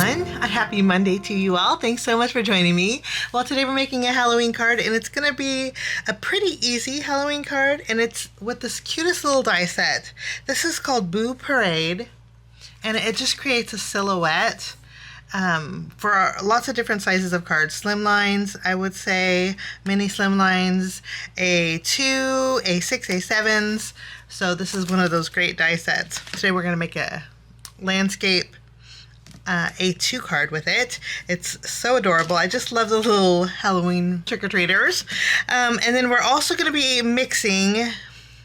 everyone. A happy Monday to you all. Thanks so much for joining me. Well, today we're making a Halloween card, and it's going to be a pretty easy Halloween card, and it's with this cutest little die set. This is called Boo Parade, and it just creates a silhouette for lots of different sizes of cards. Slim lines, I would say, mini slim lines, A2, A6, A7s. So this is one of those great die sets. Today we're going to make a landscape A2 card with it. It's so adorable. I just love the little Halloween trick-or-treaters. And then we're also going to be mixing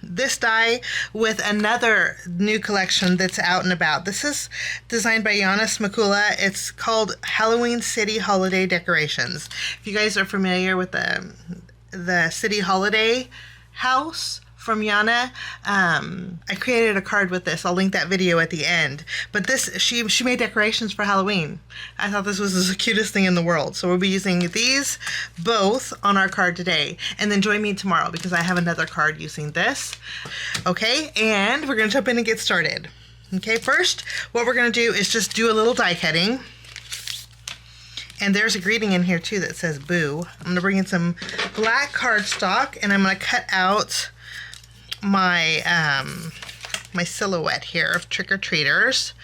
this die with another new collection that's out and about. This is designed by Yana Smakula. It's called Halloween City Holiday Decorations. If you guys are familiar with the City Holiday house from Yana, I created a card with this. I'll link that video at the end. But this, she made decorations for Halloween. I thought this was the cutest thing in the world. So we'll be using these both on our card today. And then join me tomorrow because I have another card using this. Okay, and we're gonna jump in and get started. Okay, first, what we're gonna do is just do a little die cutting. And there's a greeting in here too that says Boo. I'm gonna bring in some black cardstock and I'm gonna cut out my my silhouette here of trick-or-treaters.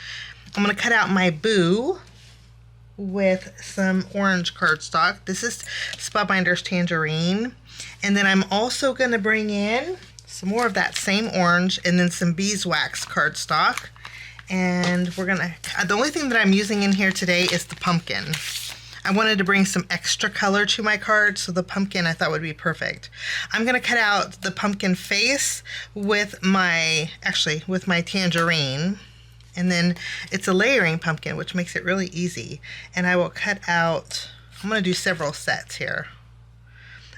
I'm going to cut out my Boo with some orange cardstock. This is Spellbinders Tangerine. And then I'm also going to bring in some more of that same orange and then some beeswax cardstock. And we're going to, the only thing that I'm using in here today is the pumpkin. I wanted to bring some extra color to my card, so the pumpkin I thought would be perfect. I'm going to cut out the pumpkin face with my tangerine. And then it's a layering pumpkin, which makes it really easy. And I will cut out, I'm going to do several sets here.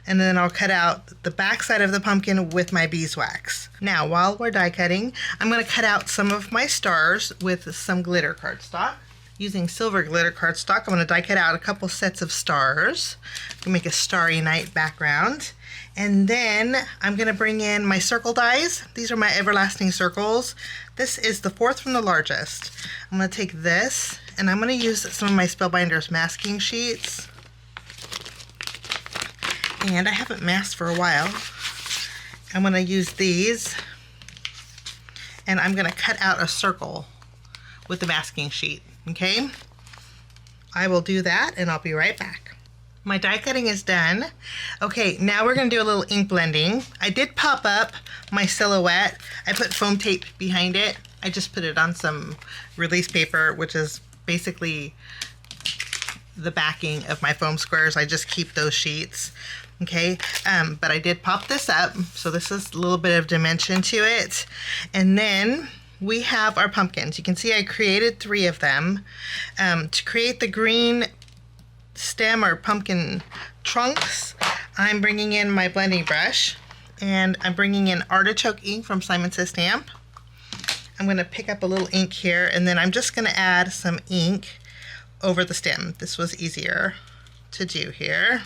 And then I'll cut out the back side of the pumpkin with my beeswax. Now, while we're die cutting, I'm going to cut out some of my stars with some glitter cardstock. Using silver glitter cardstock, I'm going to die cut out a couple sets of stars to make a starry night background. And then I'm going to bring in my circle dies. These are my everlasting circles. This is the fourth from the largest. I'm going to take this and I'm going to use some of my Spellbinders masking sheets. And I haven't masked for a while. I'm going to use these and I'm going to cut out a circle with the masking sheet. Okay, I will do that and I'll be right back. My die cutting is done. Okay, now we're going to do a little ink blending. I did pop up my silhouette. I put foam tape behind it. I just put it on some release paper, which is basically the backing of my foam squares. I just keep those sheets. Okay, but I did pop this up, so this is a little bit of dimension to it. And then we have our pumpkins. You can see I created 3 of them. To create the green stem or pumpkin trunks, I'm bringing in my blending brush and I'm bringing in artichoke ink from Simon Says Stamp. I'm going to pick up a little ink here and then I'm just going to add some ink over the stem. This was easier to do here.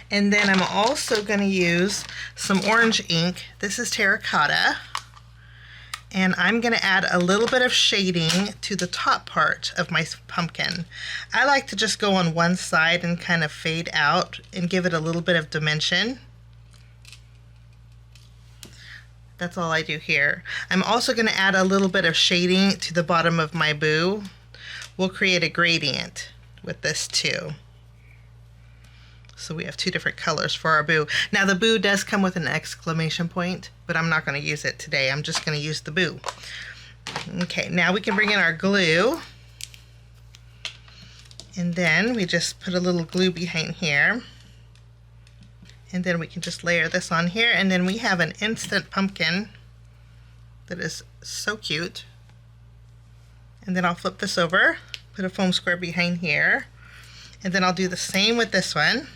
And then I'm also going to use some orange ink. This is terracotta. And I'm going to add a little bit of shading to the top part of my pumpkin. I like to just go on one side and kind of fade out and give it a little bit of dimension. That's all I do here. I'm also going to add a little bit of shading to the bottom of my Boo. We'll create a gradient with this too. So we have 2 different colors for our Boo. Now the Boo does come with an exclamation point, but I'm not going to use it today. I'm just going to use the Boo. Okay, now we can bring in our glue. And then we just put a little glue behind here. And then we can just layer this on here. And then we have an instant pumpkin that is so cute. And then I'll flip this over, put a foam square behind here. And then I'll do the same with this one.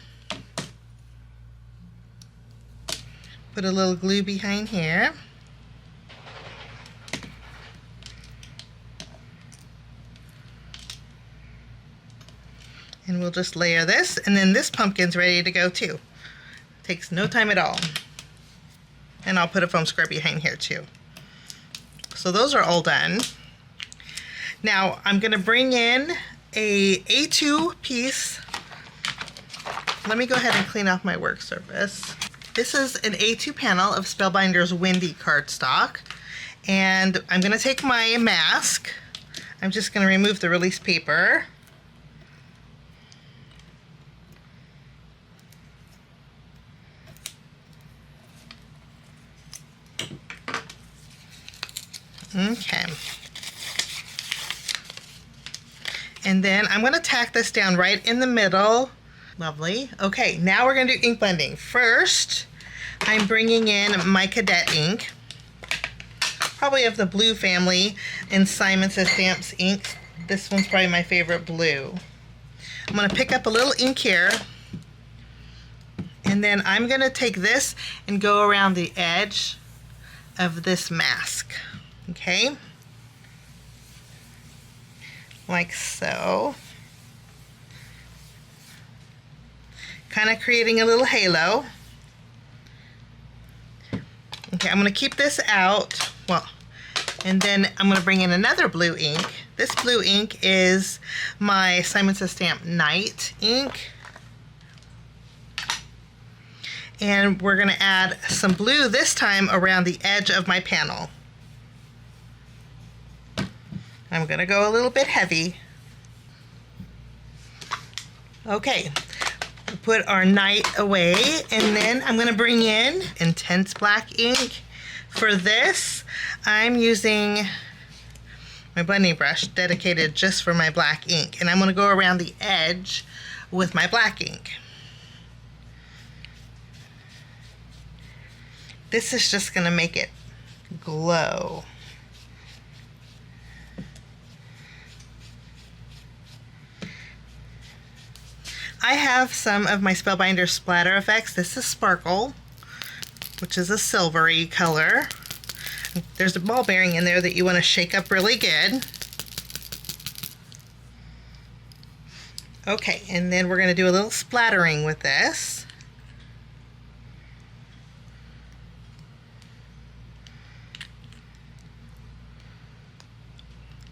Put a little glue behind here. And we'll just layer this, and then this pumpkin's ready to go too. Takes no time at all. And I'll put a foam square behind here too. So those are all done. Now I'm going to bring in a A2 piece. Let me go ahead and clean off my work surface. This is an A2 panel of Spellbinders Windy cardstock. And I'm going to take my mask. I'm just going to remove the release paper. Okay. And then I'm going to tack this down right in the middle. Lovely. Okay, now we're going to do ink blending. First, I'm bringing in my Cadet ink, probably of the blue family, in Simon Says Stamps inks. This one's probably my favorite blue. I'm going to pick up a little ink here, and then I'm going to take this and go around the edge of this mask. Okay, like so, kind of creating a little halo. Okay, I'm going to keep this out, well, and then I'm going to bring in another blue ink. This blue ink is my Simon Says Stamp Night ink. And we're going to add some blue this time around the edge of my panel. I'm going to go a little bit heavy. Okay, we'll put our night away, and then I'm going to bring in intense black ink. For this, I'm using my blending brush dedicated just for my black ink, and I'm going to go around the edge with my black ink. This is just going to make it glow. I have some of my Spellbinders Splatter effects. This is Sparkle, which is a silvery color. There's a ball bearing in there that you want to shake up really good. Okay, and then we're going to do a little splattering with this.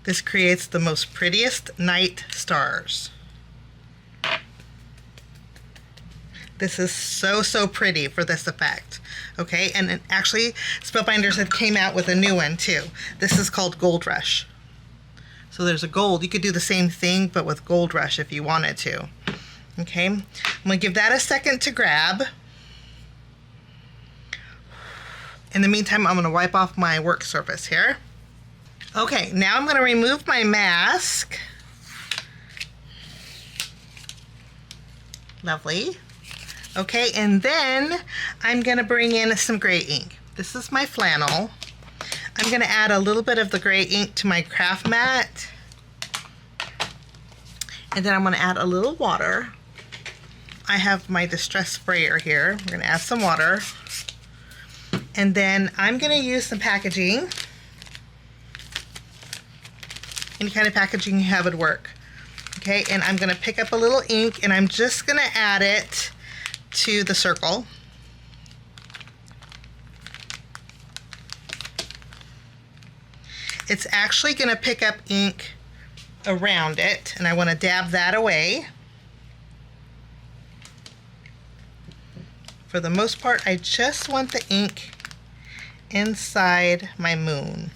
This creates the most prettiest night stars. This is so, so pretty for this effect. Okay, and actually Spellbinders have came out with a new one too. This is called Gold Rush. So there's a gold. You could do the same thing but with Gold Rush if you wanted to. Okay, I'm going to give that a second to grab. In the meantime, I'm going to wipe off my work surface here. Okay, now I'm going to remove my mask. Lovely. Okay, and then I'm going to bring in some gray ink. This is my flannel. I'm going to add a little bit of the gray ink to my craft mat. And then I'm going to add a little water. I have my distress sprayer here. We're going to add some water. And then I'm going to use some packaging. Any kind of packaging you have would work. Okay, and I'm going to pick up a little ink and I'm just going to add it to the circle. It's actually going to pick up ink around it, and I want to dab that away. For the most part, I just want the ink inside my moon.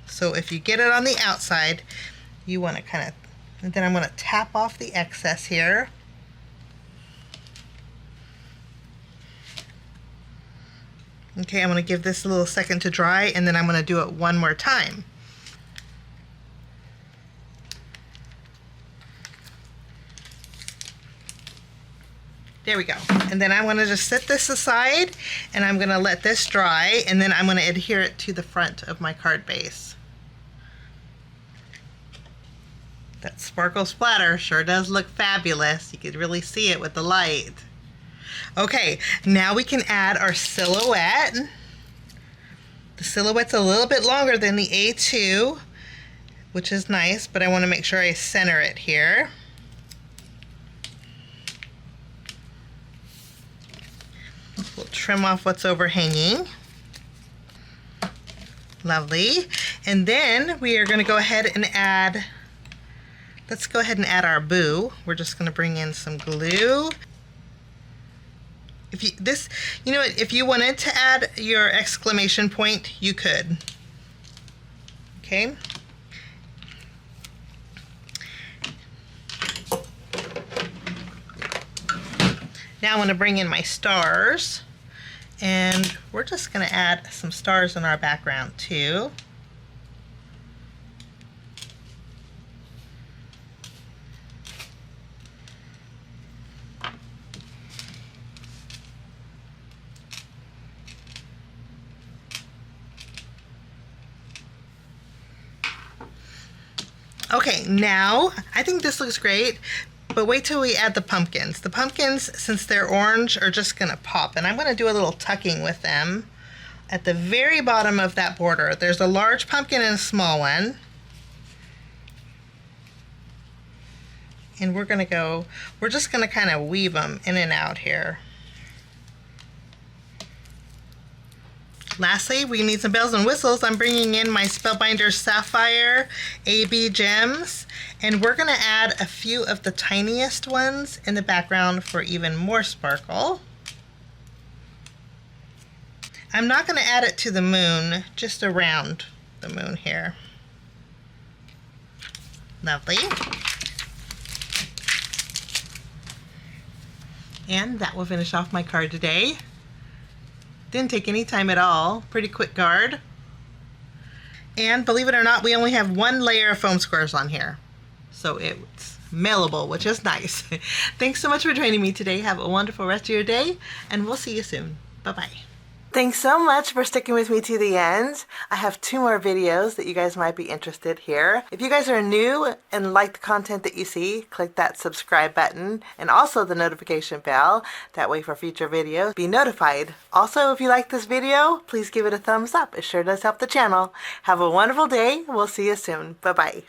So if you get it on the outside, you want to kind of, and then I'm going to tap off the excess here. Okay, I'm going to give this a little second to dry, and then I'm going to do it one more time. There we go. And then I'm going to just set this aside, and I'm going to let this dry, and then I'm going to adhere it to the front of my card base. That sparkle splatter sure does look fabulous. You could really see it with the light. Okay, now we can add our silhouette. The silhouette's a little bit longer than the A2, which is nice, but I want to make sure I center it here. We'll trim off what's overhanging. Lovely. And then we are going to go ahead and add, let's go ahead and add our boo. We're just going to bring in some glue. If you, you know what, if you wanted to add your exclamation point, you could. Okay. Now I'm going to bring in my stars, and we're just going to add some stars in our background too. Okay, now I think this looks great, but wait till we add the pumpkins. The pumpkins, since they're orange, are just gonna pop, and I'm gonna do a little tucking with them. At the very bottom of that border, there's a large pumpkin and a small one. And we're just gonna kind of weave them in and out here. Lastly, we need some bells and whistles. I'm bringing in my Spellbinders Sapphire AB gems, and we're going to add a few of the tiniest ones in the background for even more sparkle. I'm not going to add it to the moon, just around the moon here. Lovely. And that will finish off my card today. Didn't take any time at all. Pretty quick card. And believe it or not, we only have one layer of foam squares on here. So it's mailable, which is nice. Thanks so much for joining me today. Have a wonderful rest of your day, and we'll see you soon. Bye-bye. Thanks so much for sticking with me to the end. I have 2 more videos that you guys might be interested here. If you guys are new and like the content that you see, click that subscribe button and also the notification bell. That way for future videos, be notified. Also, if you like this video, please give it a thumbs up. It sure does help the channel. Have a wonderful day. We'll see you soon. Bye-bye.